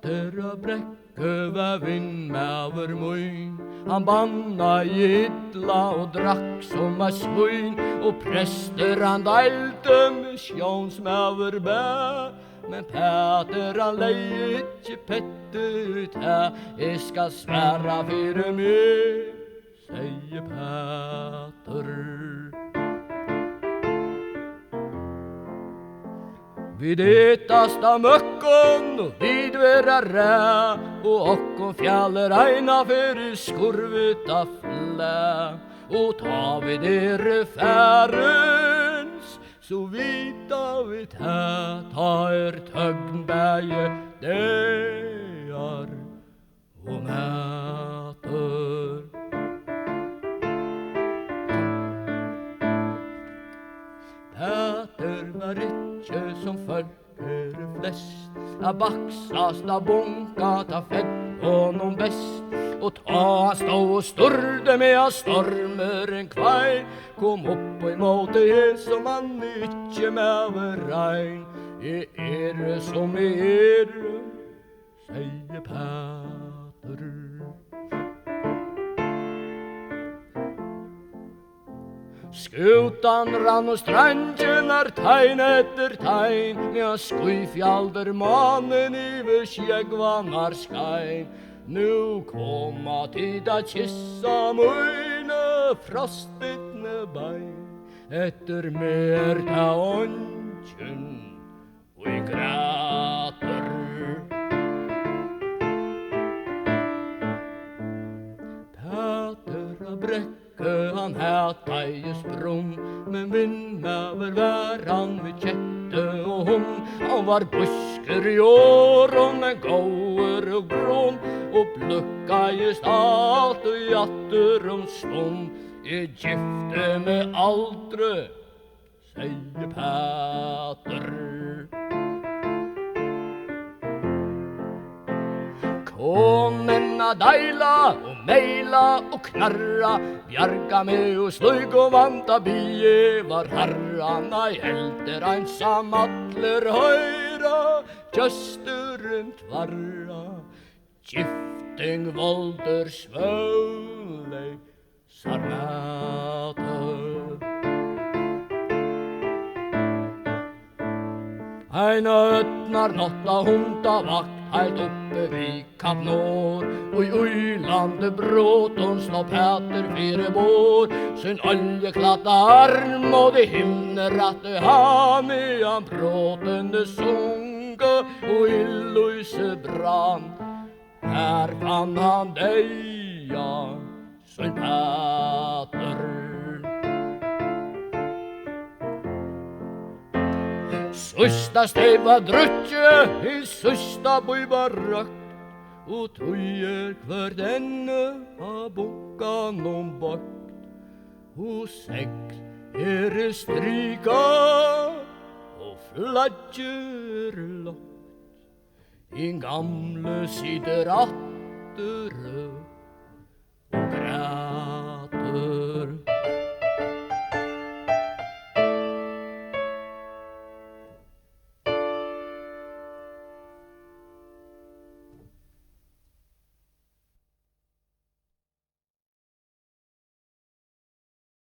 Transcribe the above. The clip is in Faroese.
Peter av Brekku var vindmaver møyn. Han banna illa og drakk som a svøyn, og prester han deilte misjonsmaver bæ. Men Peter han lei ikkje pette ut her, jeg skal sværa fyrir meg, sier Peter. Vid etast av møkken og vid vera ræ, og okkon fjallar eina fyrir skurvet av flæ. Og ta vi dere færens, så vita vi ta tøgnbæje dear og mæter. Peter var ikkje som følger flest, a baksast a bunka ta fett honom best. Og ta han stå og sturde med a stormer en kvei, kom opp og imot det som han ikkje med regn. Jeg som sier Peter. Skutan rann og stranden tegn etter tegn, med skuifjalder mannen iver skjegvanar skein. Nu komma tid a kissa møyne frostbitne bein, etter mer ta ånkjen og I græter. Peter av Brekku han hæta I sprung, men vindmaver var han ved kjette og hund. Han var busker I åren, en gåer og grån, og blukka just alt og jatter stund. Jeg gifte med aldre, sier Peter. Konena deila og meila og knarra, bjarga med og sløyg og vanta bie var herra. Nei, helter einsam atler høyra, kjøsturen tvarra. Gifting volder svøleg sarmate. Ein øtnar notta hunta vakt heilt oppe vid Kap Nord, og I Øylande bråton slå Peter fire bår. Sin oljeklatta arm og det himneratte han I han bråtende sunge og illøse brann. Her fann han deia, sin Peter. Søsta steg var drutje, I søsta bøy var rakt, og tøyer hvert ende av bunkan om bakt. Og segl strika, og flagger lagt, I gamle sider atter og græter.